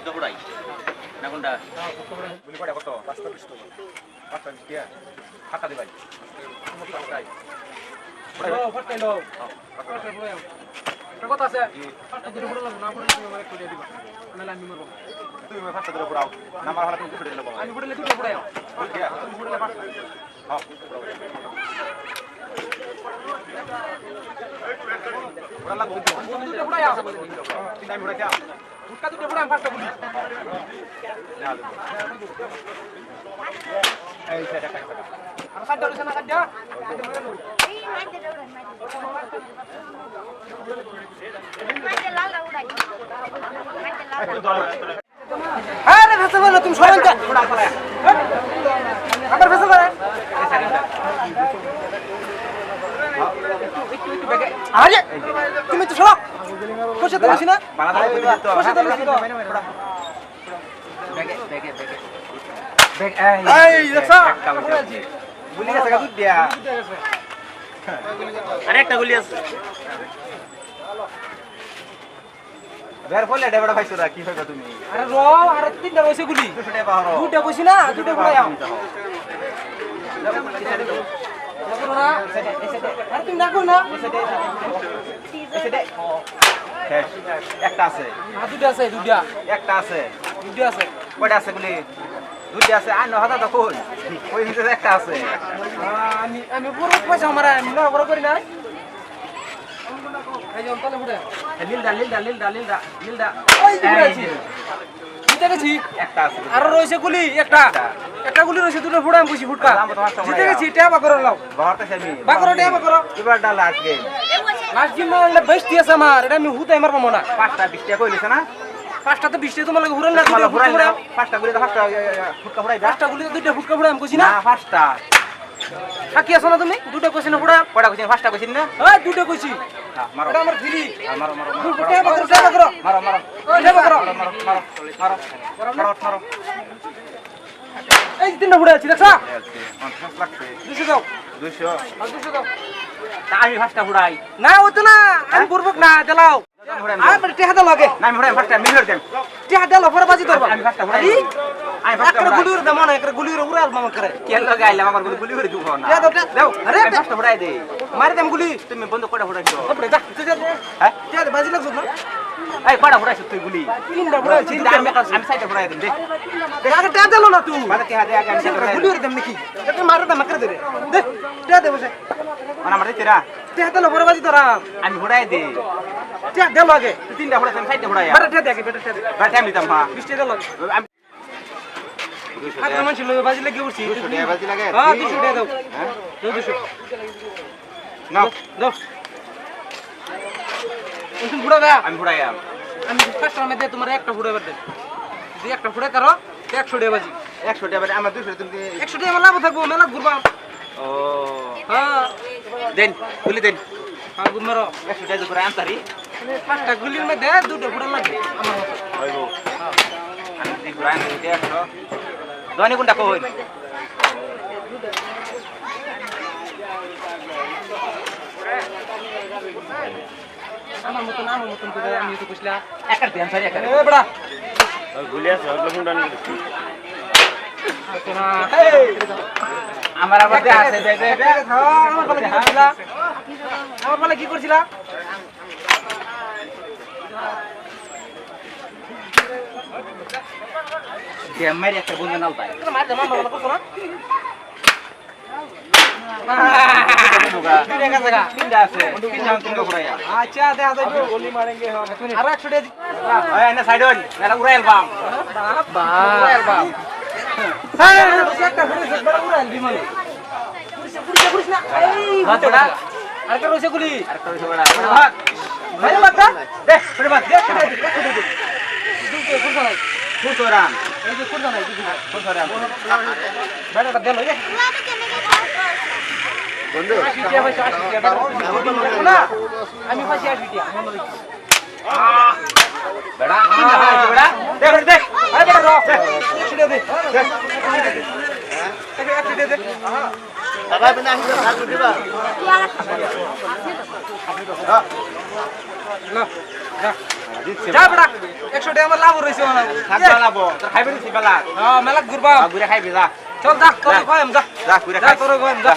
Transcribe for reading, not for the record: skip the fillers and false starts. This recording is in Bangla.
ফুটকা ফুটাই না কোনটা গুলি কটা কত 520 টাকা 520 টাকা টাকা দিবাই ফটকাই দাও ফটকাই বলো কত আছে ফাটা দিলে পুরো লাগবে না পড়লে তুমি আমারে করে দিবা নালে আমি মরব তুমি ফাটা ধরে পুরাও নাম্বার হলা তুমি ফুটে দিলে বাবা আমি ফুটলে দুটো পুরাও ঠিক আছে তুমি ফুটলে ফাটা হ্যাঁ পুরা লাগবে দুটো পুরাও তিন আমি ফুটাইয়া ফুটকা দুটো পুরাও ফাটা বলি এই সেটা টাকা আর সাইড দাও না সাইড দাও আরে ভাষা বলো তুমি সবাই আমার ভাষা বলো আরে তুমি তো শোনো কোশে তো না বানা দাও কোশে তো ব্যাগ এই দেখো গুলি গেছে দুধ দিয়া আরেকটা গুলি আছে বের করলে ডেবড়া পাইছো না কি হইবা তুমি আরে র আর তিনটা বসে গুলি ফুটে পারো দুটো বসি না দুটো পুরাই আর তুমি দেখো না একটা আছে দুটো আছে দুটা একটা আছে দুটো আছে কয়টা আছে গুলি দুইটা আছে আর 9000 টাকা কই কই হিসেবে একটা আছে আমি পুরো পয়সা আমার আমি না বড় করি না এই যে তাহলে ফুটে লীলদা ওই যে আছে জিতে গেছি একটা আছে আর রইছে গুলি একটা একটা গুলি রইছে দুটো ফুটাম কইছি ফুটকা জিতে গেছি টেবা করো লাও বাহরতে আমি বাকরো টেবা করো এবার ডাল আজকে লাস্ট দিন না বেস্ট আছে আমার এটা আমি হুতাই মারবো না পাঁচটা 20 টাকা কইলিছ না পাঁচটা তো 20 তোমার লাগে হুরান না মালা ফুরাই না পাঁচটা গুলি তো পাঁচটা ফুটকা ফুরাই পাঁচটা গুলি তো দুইটা ফুটকা ফুটাম কইছি না না পাঁচটা থাকি আছো না তুমি দুটো কইছি না ফুটাম কয়টা কইছেন পাঁচটা কইছেন না ওই দুটো কইছি মারো এটা আমার ফ্রি মারো মারো টেবা করো টেবা করো মারো মারো ওই টেবা করো মারো মারো মারো মারো এই তিনটা ফুটে আছে দেখছ 50 লাগছে 200 দাও 200 আর 200 দাও তা আমি পাঁচটা ফুরাই না ও তো না আমি করবো না দেলাও আর টেহা দাও লাগে না আমি ফুরাই পাঁচটা মিলিয়ন দেন টেহা দাও পরে বাজি ধরবা আমি পাঁচটা ফুরাই আমি পাঁচটা একটা ফুরাই গুলির দাম না একটা গুলির উড়াল মামা করে কে লগে আইলাম আমার গুলি করে দিব না টেহা দাও দাও আরে আমি পাঁচটা ফুরাই দে মারি দাম গুলি তুমি বন্ধ কয়টা ফুরাইছো ওপরে যা তুই যা হ্যাঁ টেহা দে বাজি লাগছ না এই কয়টা ফুরাইছো তুই গুলি তিনটা ফুটে আছে চিন্তা আমি সাইডে ফুরাই দেন দে আগে টেহা দাও না তুই মানে কে হাতে আগে আমি সাইডে ফুরাই গুলির দাম নাকি এটা মারি দাম করে দে দে টেহা দে বসে মানে আমার দিতে না টেহা দাও পরে বাজি ধরা আমি ফুরাই দে টেহা দাও লাগে তিনটা ফুরাইছো আমি সাইডে ফুরাই মারি টেহা দে আগে বেটা টেহা দে ভাই টাইম দিতাম হ্যাঁ 20 টাকা লাগে আমি আগে মানুষ লগে বাজি লাগে উঠছি 200 টাকা বাজি লাগে হ্যাঁ 200 টাকা দাও হ্যাঁ দাও 200 নাও দাও তুমি ফুড়া দা আমি ফুরাই আমি কাস্টমার মধ্যে তোমার একটা ফুড়ে বাদ দেন যদি একটা ফুড়ে করো 100 টাকা বাজি 100 টাকা আমার 200 তুমি 100 টাকা আমার লাভ থাকবো মেলা ঘুরবা ও হ্যাঁ দেন গুলি দেন হ্যাঁ ঘুর মারো 100 টাকা করে আনতারি পাঁচটা গুলির মধ্যে দুটো ফুড়া লাগবে আমার মতো হইব আমি দি ফুরাই দিতে 100 দনি কোনটা কই আমার মতন করে আমি তো কইছিলা একার দেন সারি একার এ বড়া গুলি আছে ওগুলো কোনটা নিয়ে না আমার আবার দে আছে দে দে আমার বলে কি করছিলা আমার বলে কি করছিলা দে মেরে একটা বন্ধ নাল তাই মার দে মামা বলে করছ না তিনটা আছে তিনটা ফুরাইয়া আচ্ছা দেখা যাবে গোলি মারেंगे हम আর 100 টাকা ওই এনে সাইড হন মেরা উড়াইল বাম বাবা উড়াল বাম হ্যাঁ একটা ঘুরে বড় উড়াল বিমানে পুলিশ না এই হাত বড়া আরেকটা রইছে গুলি আরেকটা হইছে বড়া হাত ভাই বাতা দে করে বাদ দে দুটো ফুরসা নাই ফুসরান এই যে ফুরসা নাই দুটো ফুসরান বেটা দেন লইলে বন্ধু 80 টাকা পয়সা 80 টাকা না আমি পাইছি 80 টাকা মনে রাখি বড়া তিনটা হইছে বড়া দেখ দেখ আরে বেটা র 100 টাকা দে 100 টাকা দে বাবা বিনা হিসাব থাকবে দিবা না না যা বেটা 100 টাকা আমার লাভ রইছে না থাকবা লাবো তোর খাইবে দিছি বেলা মেলা ঘুরবা ঘুরে খাইবি যা চল যা তোর কইম যা যা ঘুরে যা খাই তোর কইম যা